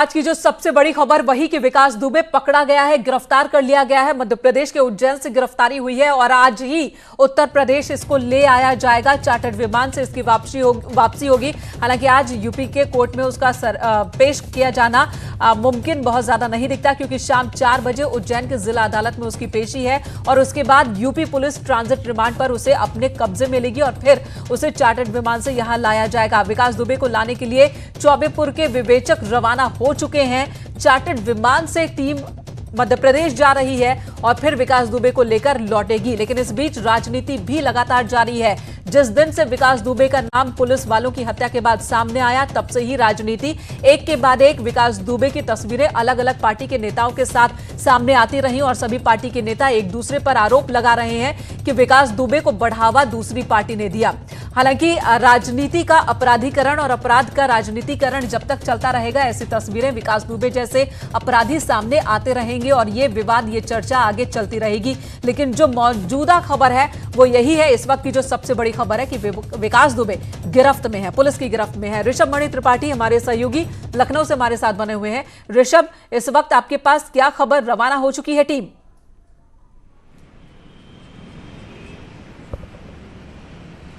आज की जो सबसे बड़ी खबर वही कि विकास दुबे पकड़ा गया है, गिरफ्तार कर लिया गया है। मध्य प्रदेश के उज्जैन से गिरफ्तारी हुई है और आज ही उत्तर प्रदेश इसको ले आया जाएगा। चार्टर्ड विमान से इसकी वापसी होगी। हालांकि आज यूपी के कोर्ट में उसका पेश किया जाना मुमकिन बहुत ज्यादा नहीं दिखता, क्योंकि शाम 4 बजे उज्जैन के जिला अदालत में उसकी पेशी है और उसके बाद यूपी पुलिस ट्रांजिट रिमांड पर उसे अपने कब्जे में लेगी और फिर उसे चार्टर्ड विमान से यहां लाया जाएगा। विकास दुबे को लाने के लिए चौबेपुर के विवेचक रवाना हो चुके हैं। चार्टर्ड विमान से टीम मध्य प्रदेश जा रही है और फिर विकास दुबे को लेकर लौटेगी। लेकिन इस बीच राजनीति भी लगातार जारी है। जिस दिन से विकास दुबे का नाम पुलिस वालों की हत्या के बाद सामने आया, तब से ही राजनीति एक के बाद एक विकास दुबे की तस्वीरें अलग अलग पार्टी के नेताओं के साथ सामने आती रही और सभी पार्टी के नेता एक दूसरे पर आरोप लगा रहे हैं कि विकास दुबे को बढ़ावा दूसरी पार्टी ने दिया। हालांकि राजनीति का अपराधीकरण और अपराध का राजनीतिकरण जब तक चलता रहेगा, ऐसी तस्वीरें विकास दुबे जैसे अपराधी सामने आते रहेंगे और ये विवाद, ये चर्चा आगे चलती रहेगी। लेकिन जो मौजूदा खबर है वो यही है, इस वक्त की जो सबसे बड़ी खबर है कि विकास दुबे गिरफ्त में है, पुलिस की गिरफ्त में है। ऋषभ मणि त्रिपाठी हमारे सहयोगी लखनऊ से हमारे साथ बने हुए हैं। ऋषभ, इस वक्त आपके पास क्या खबर, रवाना हो चुकी है टीम?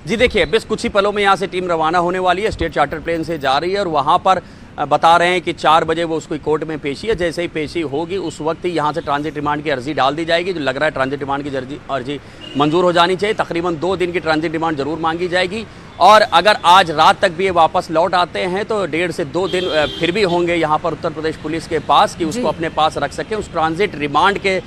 जी देखिए, बस कुछ ही पलों में यहाँ से टीम रवाना होने वाली है। स्टेट चार्टर प्लेन से जा रही है और वहाँ पर बता रहे हैं कि 4 बजे वो उसको कोर्ट में पेशी है। जैसे ही पेशी होगी उस वक्त ही यहाँ से ट्रांजिट रिमांड की अर्जी डाल दी जाएगी। जो लग रहा है ट्रांजिट रिमांड की अर्जी मंजूर हो जानी चाहिए। तकरीबन 2 दिन की ट्रांजिट रिमांड जरूर मांगी जाएगी और अगर आज रात तक भी ये वापस लौट आते हैं तो 1.5 से 2 दिन फिर भी होंगे यहाँ पर उत्तर प्रदेश पुलिस के पास कि उसको अपने पास रख सके। उस ट्रांजिट रिमांड के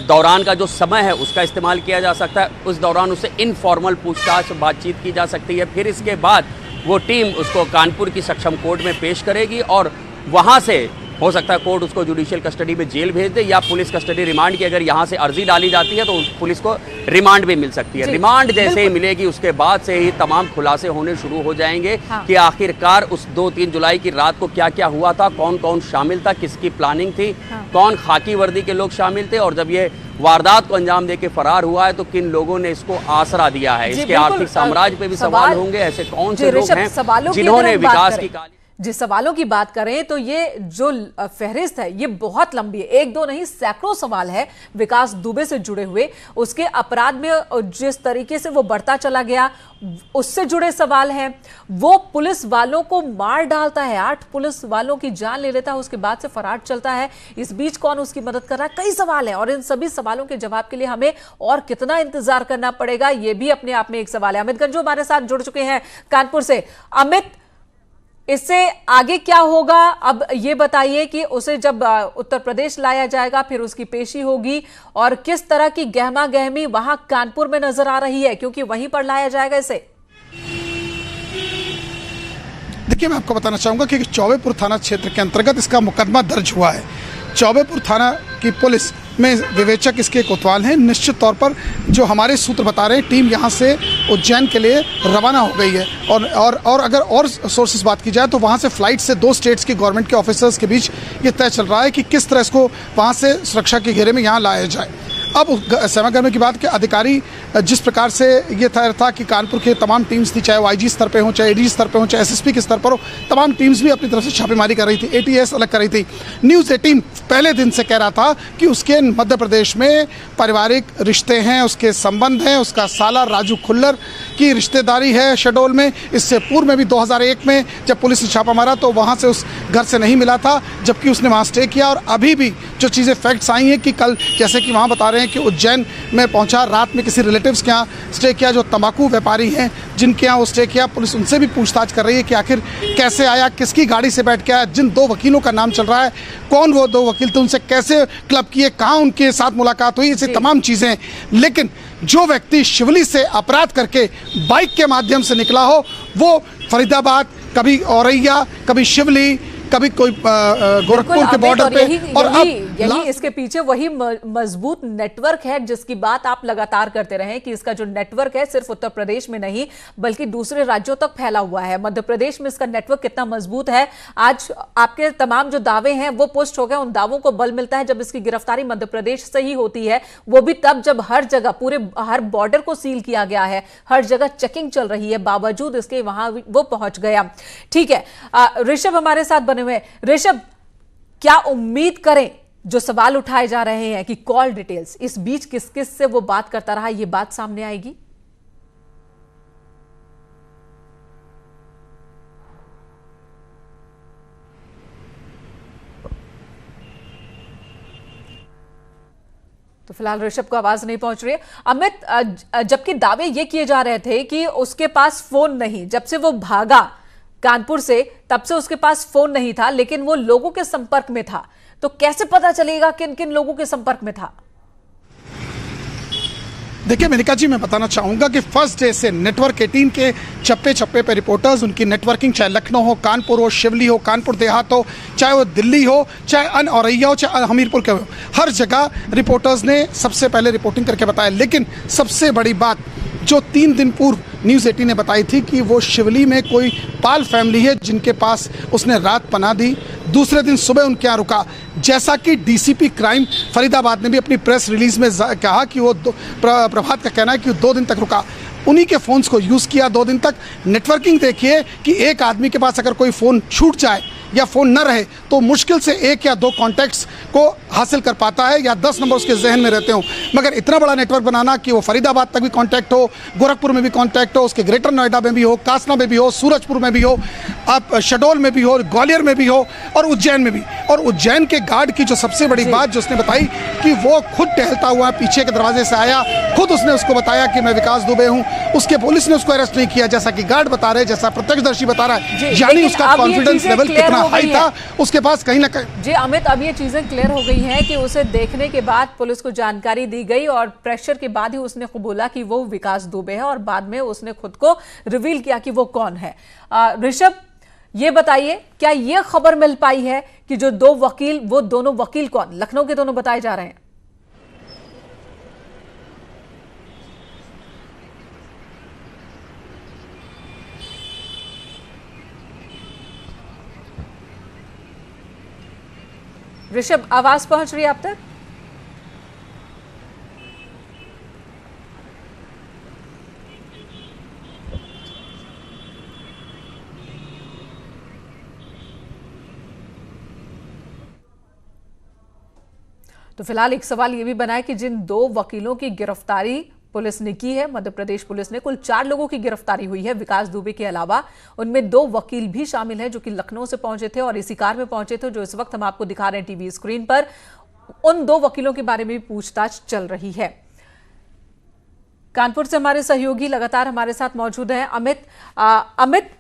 दौरान का जो समय है उसका इस्तेमाल किया जा सकता है। उस दौरान उससे इनफॉर्मल पूछताछ बातचीत की जा सकती है। फिर इसके बाद वो टीम उसको कानपुर की सक्षम कोर्ट में पेश करेगी और वहाँ से हो सकता है कोर्ट उसको जुडिशियल कस्टडी में जेल भेज दे या पुलिस कस्टडी रिमांड की अगर यहाँ से अर्जी डाली जाती है तो पुलिस को रिमांड भी मिल सकती है। रिमांड जैसे ही मिलेगी उसके बाद से ही तमाम खुलासे होने शुरू हो जाएंगे कि आखिरकार उस 2-3 जुलाई की रात को क्या क्या हुआ था, कौन कौन शामिल था, किसकी प्लानिंग थी, कौन खाकी वर्दी के लोग शामिल थे और जब ये वारदात को अंजाम देके फरार हुआ है तो किन लोगों ने इसको आसरा दिया है। इसके आर्थिक साम्राज्य पे भी सवाल होंगे। ऐसे कौन से लोग हैं जिन्होंने विकास की जिस सवालों की बात करें तो ये जो फहरिस्त है ये बहुत लंबी है। 1-2 नहीं, सैकड़ों सवाल है विकास दुबे से जुड़े हुए। उसके अपराध में जिस तरीके से वो बढ़ता चला गया उससे जुड़े सवाल हैं। वो पुलिस वालों को मार डालता है, 8 पुलिस वालों की जान ले लेता है, उसके बाद से फरार चलता है। इस बीच कौन उसकी मदद कर रहा है, कई सवाल हैं और इन सभी सवालों के जवाब के लिए हमें और कितना इंतजार करना पड़ेगा, ये भी अपने आप में एक सवाल है। अमित गंजू हमारे साथ जुड़ चुके हैं कानपुर से। अमित, इससे आगे क्या होगा अब ये बताइए कि उसे जब उत्तर प्रदेश लाया जाएगा फिर उसकी पेशी होगी और किस तरह की गहमा गहमी वहां कानपुर में नजर आ रही है, क्योंकि वहीं पर लाया जाएगा इसे। देखिए, मैं आपको बताना चाहूंगा कि चौबेपुर थाना क्षेत्र के अंतर्गत इसका मुकदमा दर्ज हुआ है। चौबेपुर थाना की पुलिस में विवेचक इसके कोतवाल हैं। निश्चित तौर पर जो हमारे सूत्र बता रहे हैं, टीम यहाँ से उज्जैन के लिए रवाना हो गई है और अगर और सोर्सेज बात की जाए तो वहाँ से फ्लाइट से 2 स्टेट्स के गवर्नमेंट के ऑफिसर्स के बीच ये तय चल रहा है कि किस तरह इसको वहाँ से सुरक्षा के घेरे में यहाँ लाया जाए। अब सहमत की बात कि अधिकारी जिस प्रकार से ये तय था कि कानपुर के तमाम टीम्स थी, चाहे वो IG स्तर पे हो, चाहे AD स्तर पे हो, चाहे SSP के स्तर पर हो, तमाम टीम्स भी अपनी तरफ से छापेमारी कर रही थी। ATS अलग कर रही थी। न्यूज़ 18 पहले दिन से कह रहा था कि उसके मध्य प्रदेश में पारिवारिक रिश्ते हैं, उसके संबंध हैं, उसका साला राजू खुल्लर की रिश्तेदारी है शहडोल में। इससे पूर्व में भी 2001 में जब पुलिस ने छापा मारा तो वहाँ से उस घर से नहीं मिला था, जबकि उसने वहाँ स्टे किया। और अभी भी जो चीज़ें फैक्ट्स आई हैं कि कल जैसे कि वहाँ बता रहे हैं कि उज्जैन में पहुंचा, रात में किसी रिलेटिव्स के यहाँ स्टे किया, जो तंबाकू व्यापारी हैं जिनके यहाँ वो स्टे किया। पुलिस उनसे भी पूछताछ कर रही है कि आखिर कैसे आया, किसकी गाड़ी से बैठ के आया, जिन 2 वकीलों का नाम चल रहा है, कौन वो 2 वकील थे, उनसे कैसे क्लब किए, कहाँ उनके साथ मुलाकात हुई, ऐसी तमाम चीज़ें। लेकिन जो व्यक्ति शिवली से अपराध करके बाइक के माध्यम से निकला हो, वो फरीदाबाद, कभी औरैया, कभी शिवली, कभी कोई गोरखपुर के बॉर्डर पे और यही इसके पीछे वही मजबूत नेटवर्क है जिसकी बात आप लगातार करते रहे कि इसका जो नेटवर्क है सिर्फ उत्तर प्रदेश में नहीं बल्कि दूसरे राज्यों तक फैला हुआ है। मध्य प्रदेश में इसका नेटवर्क कितना मजबूत है, आज आपके तमाम जो दावे हैं वो पुष्ट हो गए। उन दावों को बल मिलता है जब इसकी गिरफ्तारी मध्य प्रदेश से ही होती है, वो भी तब जब हर जगह हर बॉर्डर को सील किया गया है, हर जगह चेकिंग चल रही है, बावजूद इसके वहां वो पहुंच गया। ठीक है, ऋषभ हमारे साथ बने हुए। ऋषभ, क्या उम्मीद करें? जो सवाल उठाए जा रहे हैं कि कॉल डिटेल्स, इस बीच किस किस से वो बात करता रहा, ये बात सामने आएगी। तो फिलहाल ऋषभ को आवाज नहीं पहुंच रही है। अमित, जबकि दावे ये किए जा रहे थे कि उसके पास फोन नहीं, जब से वो भागा कानपुर से तब से उसके पास फोन नहीं था, लेकिन वो लोगों के संपर्क में था, तो कैसे पता चलेगा किन किन लोगों के संपर्क में था? देखिए मेनका जी, मैं बताना चाहूंगा कि फर्स्ट डे से नेटवर्क 18 के चप्पे चप्पे पे रिपोर्टर्स, उनकी नेटवर्किंग चाहे लखनऊ हो, कानपुर हो, शिवली हो, कानपुर देहात हो, चाहे वो दिल्ली हो, चाहे औरैया हो, चाहे हमीरपुर के हो, हर जगह रिपोर्टर्स ने सबसे पहले रिपोर्टिंग करके बताया। लेकिन सबसे बड़ी बात जो 3 दिन पूर्व न्यूज़ 18 ने बताई थी कि वो शिवली में कोई पाल फैमिली है जिनके पास उसने रात पनाह दी, दूसरे दिन सुबह उनके यहाँ रुका। जैसा कि डीसीपी क्राइम फरीदाबाद ने भी अपनी प्रेस रिलीज में कहा कि वो प्रभात का कहना है कि 2 दिन तक रुका, उन्हीं के फ़ोन्स को यूज़ किया 2 दिन तक। नेटवर्किंग देखिए कि एक आदमी के पास अगर कोई फ़ोन छूट जाए या फ़ोन न रहे तो मुश्किल से 1 या 2 कॉन्टैक्ट्स को हासिल कर पाता है या 10 नंबर उसके जहन में रहते हों, मगर इतना बड़ा नेटवर्क बनाना कि वो फरीदाबाद तक भी कॉन्टैक्ट हो, गोरखपुर में भी कॉन्टैक्ट हो, उसके ग्रेटर नोएडा में भी हो, कासना में भी हो, सूरजपुर में भी हो, आप शहडोल में भी हो, ग्वालियर में भी हो और उज्जैन में भी। और उज्जैन के गार्ड की जो सबसे बड़ी बात जो उसने बताई कि वो खुद टहलता हुआ पीछे के दरवाजे से आया, खुद उसने उसको बताया कि मैं विकास दुबे हूँ, उसके पुलिस ने उसको अरेस्ट नहीं किया जैसा कि गार्ड बता रहे, जैसा प्रत्यक्षदर्शी बता रहा है। यानी उसका कॉन्फिडेंस लेवल कितना हाई था उसके पास कहीं ना कहीं। जी अमित, अब ये चीजें क्लियर हो गई हैं कि उसे देखने के बाद पुलिस को जानकारी दी गई और प्रेशर के बाद ही उसने बोला कि वो विकास दुबे है और बाद में उसने खुद को रिवील किया कि वो कौन है। ऋषभ, ये बताइए क्या ये खबर मिल पाई है कि जो 2 वकील, वो दोनों वकील कौन, लखनऊ के दोनों बताए जा रहे हैं? ऋषभ, आवाज पहुंच रही है आप तक? तो फिलहाल एक सवाल यह भी बना है कि जिन 2 वकीलों की गिरफ्तारी पुलिस ने की है, मध्य प्रदेश पुलिस ने, कुल 4 लोगों की गिरफ्तारी हुई है विकास दुबे के अलावा। उनमें 2 वकील भी शामिल हैं जो कि लखनऊ से पहुंचे थे और इसी कार में पहुंचे थे जो इस वक्त हम आपको दिखा रहे हैं टीवी स्क्रीन पर। उन 2 वकीलों के बारे में भी पूछताछ चल रही है। कानपुर से हमारे सहयोगी लगातार हमारे साथ मौजूद हैं। अमित,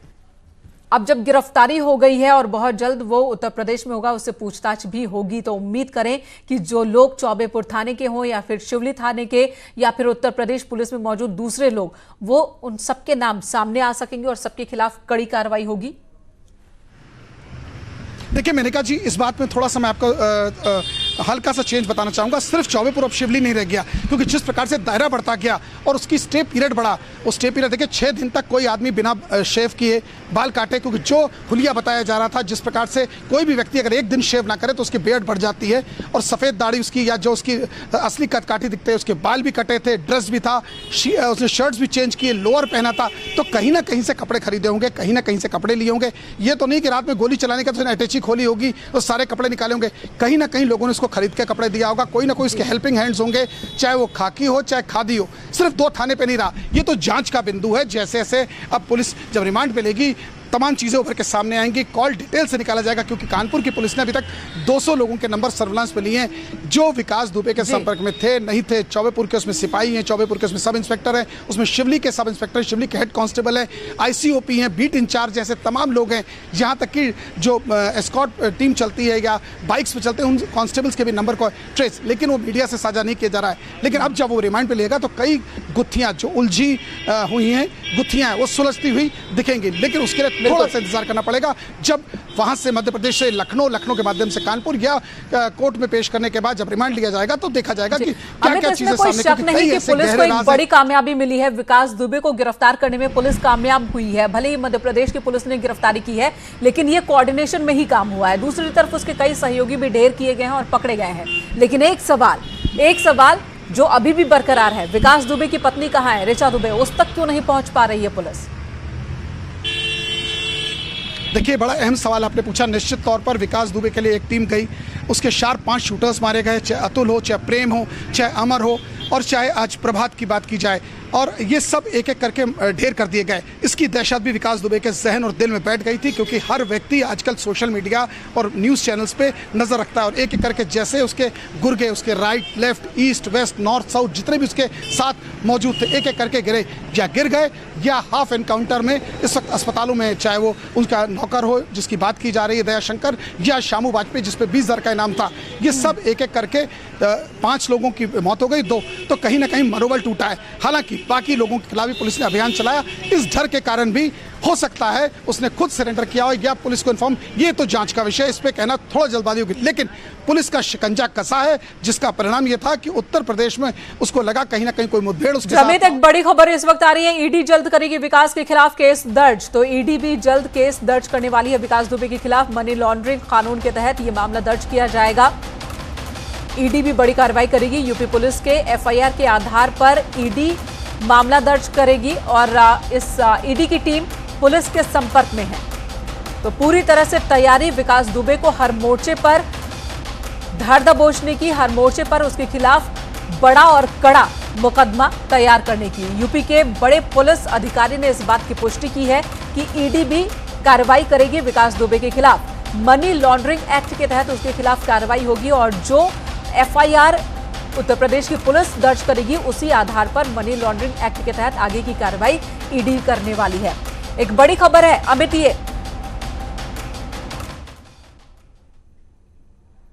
अब जब गिरफ्तारी हो गई है और बहुत जल्द वो उत्तर प्रदेश में होगा, उससे पूछताछ भी होगी, तो उम्मीद करें कि जो लोग चौबेपुर थाने के हों या फिर शिवली थाने के या फिर उत्तर प्रदेश पुलिस में मौजूद दूसरे लोग, वो उन सबके नाम सामने आ सकेंगे और सबके खिलाफ कड़ी कार्रवाई होगी। देखिए मेनका जी, इस बात में थोड़ा सा मैं आपको हल्का सा चेंज बताना चाहूँगा। सिर्फ चौबेपुर अब शिवली नहीं रह गया, क्योंकि जिस प्रकार से दायरा बढ़ता गया और उसकी स्टे पीरियड बढ़ा, वो स्टे पीरियड देखिए 6 दिन तक कोई आदमी बिना शेव किए बाल काटे, क्योंकि जो हुलिया बताया जा रहा था जिस प्रकार से कोई भी व्यक्ति अगर 1 दिन शेव ना करे तो उसकी बियर्ड बढ़ जाती है और सफ़ेद दाढ़ी उसकी या जो उसकी असली कदकाठी दिखते हैं, उसके बाल भी कटे थे, ड्रेस भी था, उसने शर्ट्स भी चेंज किए, लोअर पहना था, तो कहीं ना कहीं से कपड़े खरीदे होंगे, कहीं ना कहीं से कपड़े लिए होंगे। ये तो नहीं कि रात में गोली चलाने का तो अटैची खोली होगी तो सारे कपड़े निकाले होंगे, कहीं ना कहीं लोगों ने उसको खरीद के कपड़े दिया होगा, कोई ना कोई इसके हेल्पिंग हैंड्स होंगे, चाहे वो खाकी हो चाहे खादी हो। सिर्फ 2 थाने पे नहीं रहा, ये तो जांच का बिंदु है। जैसे जैसे अब पुलिस जब रिमांड पे लेगी तमाम चीज़ें उभर के सामने आएंगी, कॉल डिटेल से निकाला जाएगा, क्योंकि कानपुर की पुलिस ने अभी तक 200 लोगों के नंबर सर्विलांस पे लिए हैं जो विकास दुबे के संपर्क में थे नहीं थे। चौबेपुर के उसमें सिपाही हैं, चौबेपुर के उसमें सब इंस्पेक्टर हैं, उसमें शिवली के सब इंस्पेक्टर, शिवली के हेड कांस्टेबल हैं, ICOP हैं, बीट इंचार्ज जैसे तमाम लोग हैं। यहाँ तक कि जो एस्कॉर्ट टीम चलती है या बाइक्स पे चलते हैं उन कांस्टेबल्स के भी नंबर को ट्रेस, लेकिन वो मीडिया से साझा नहीं किया जा रहा है। लेकिन अब जब वो रिमांड पे लेगा तो कई गुत्थियाँ जो उलझी हुई हैं, गुत्थियाँ वो सुलझती हुई दिखेंगी, लेकिन उसके लिए थोड़ा सा इंतजार करना पड़ेगा। जब वहां से मध्य प्रदेश से लखनऊ, लखनऊ के माध्यम से कानपुर या कोर्ट में पेश करने के बाद जब रिमांड लिया जाएगा तो देखा जाएगा कि क्या-क्या चीजें सामने, शक नहीं कि पुलिस को एक बड़ी कामयाबी मिली है, विकास दुबे को गिरफ्तार करने में पुलिस कामयाब हुई है। भले ही मध्य प्रदेश की पुलिस ने गिरफ्तारी की है, लेकिन ये कोऑर्डिनेशन में ही काम हुआ है। दूसरी तरफ उसके कई सहयोगी भी ढेर किए गए हैं और पकड़े गए हैं। लेकिन एक सवाल जो अभी भी बरकरार है, विकास दुबे की पत्नी कहाँ है, ऋचा दुबे, उस तक क्यों नहीं पहुंच पा रही है पुलिस? देखिए, बड़ा अहम सवाल आपने पूछा। निश्चित तौर पर विकास दुबे के लिए एक टीम गई, उसके शार्प 5 शूटर्स मारे गए, चाहे अतुल हो, चाहे प्रेम हो, चाहे अमर हो, और चाहे आज प्रभात की बात की जाए, और ये सब एक एक करके ढेर कर दिए गए। इसकी दहशत भी विकास दुबे के जहन और दिल में बैठ गई थी, क्योंकि हर व्यक्ति आजकल सोशल मीडिया और न्यूज़ चैनल्स पे नज़र रखता है, और एक एक करके जैसे उसके गुर्गे, उसके right, left, east, west, north, south, जितने भी उसके साथ मौजूद थे, एक एक करके गिरे, या गिर गए या हाफ एनकाउंटर में इस वक्त अस्पतालों में, चाहे वो उनका नौकर हो जिसकी बात की जा रही है दयाशंकर, या शामू वाजपेयी जिस पे 20,000 का इनाम था, ये सब एक एक करके 5 लोगों की मौत हो गई, 2 तो कहीं ना कहीं मनोबल टूटा है। हालांकि बाकी लोगों के खिलाफ भी पुलिस ने अभियान चलाया, इस डर के कारण भी हो सकता है उसने खुद सरेंडर किया हो या पुलिस को इन्फॉर्म, ये तो जांच का विषय, इस पे कहना थोड़ा जल्दबाजी होगी। लेकिन पुलिस का शिकंजा कसा है, जिसका परिणाम ये था कि उत्तर प्रदेश में उसको लगा कहीं ना कहीं कोई मुठभेड़ उसके साथ। एक बड़ी खबर इस वक्त आ रही है, ईडी जल्द करेगी विकास के खिलाफ केस दर्ज। तो ईडी भी जल्द केस दर्ज करने वाली है विकास दुबे के खिलाफ। मनी लॉन्ड्रिंग कानून के तहत ये मामला दर्ज किया जाएगा। ईडी भी बड़ी कार्रवाई करेगी। यूपी पुलिस के एफआईआर के आधार पर ईडी मामला दर्ज करेगी, और इस ईडी की टीम पुलिस के संपर्क में है। तो पूरी तरह से तैयारी विकास दुबे को हर मोर्चे पर धर दबोचने की, हर मोर्चे पर उसके खिलाफ बड़ा और कड़ा मुकदमा तैयार करने की। यूपी के बड़े पुलिस अधिकारी ने इस बात की पुष्टि की है कि ईडी भी कार्रवाई करेगी विकास दुबे के खिलाफ। मनी लॉन्ड्रिंग एक्ट के तहत उसके खिलाफ कार्रवाई होगी, और जो एफआईआर उत्तर प्रदेश की पुलिस दर्ज करेगी, उसी आधार पर मनी लॉन्ड्रिंग एक्ट के तहत आगे की कार्रवाई ईडी करने वाली है। एक बड़ी खबर है अमित, ये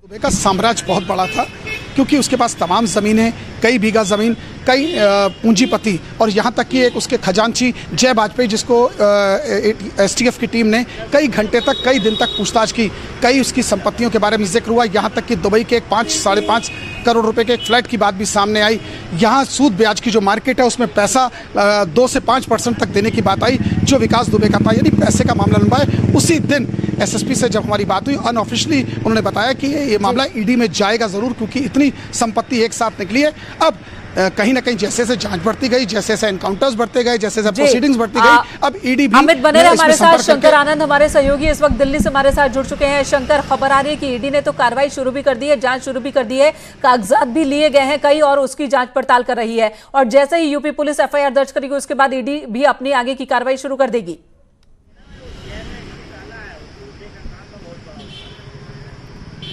दुबे का साम्राज्य बहुत बड़ा था, क्योंकि उसके पास तमाम ज़मीनें, कई बीघा ज़मीन, कई पूंजीपति, और यहाँ तक कि एक उसके खजांची जय वाजपेयी, जिसको एसटीएफ की टीम ने कई घंटे तक, कई दिन तक पूछताछ की, कई उसकी संपत्तियों के बारे में जिक्र हुआ। यहाँ तक कि दुबई के एक 5-5.5 करोड़ रुपए के एक फ्लैट की बात भी सामने आई। यहाँ सूद ब्याज की जो मार्केट है, उसमें पैसा 2 से 5% तक देने की बात आई, जो विकास दुबे का था, यानी पैसे का मामला लंबा है। उसी दिन एसएसपी से जब हमारी बात हुई, अनऑफिशियली उन्होंने बताया कि ये मामला ईडी में जाएगा ज़रूर, क्योंकि इतनी संपत्ति एक साथ निकली है। अब कहीं ना कहीं जैसे जैसे जांच बढ़ती गई, जैसे जैसे एनकाउंटर्स बढ़ते गए, जैसे जैसे प्रोसीडिंग्स बढ़ती गई, अब ईडी भी। अमित बने रहे हमारे साथ। शंकर आनंद हमारे सहयोगी इस वक्त दिल्ली से हमारे साथ जुड़ चुके हैं। शंकर, खबर आ रही है कि ईडी ने तो कार्रवाई शुरू भी कर दी है, जांच शुरू भी कर दी है, कागजात भी लिए गए हैं कई, और उसकी जांच पड़ताल कर रही है। और जैसे ही यूपी पुलिस एफआईआर दर्ज करेगी, उसके बाद ईडी भी अपनी आगे की कार्रवाई शुरू कर देगी।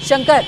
शंकर।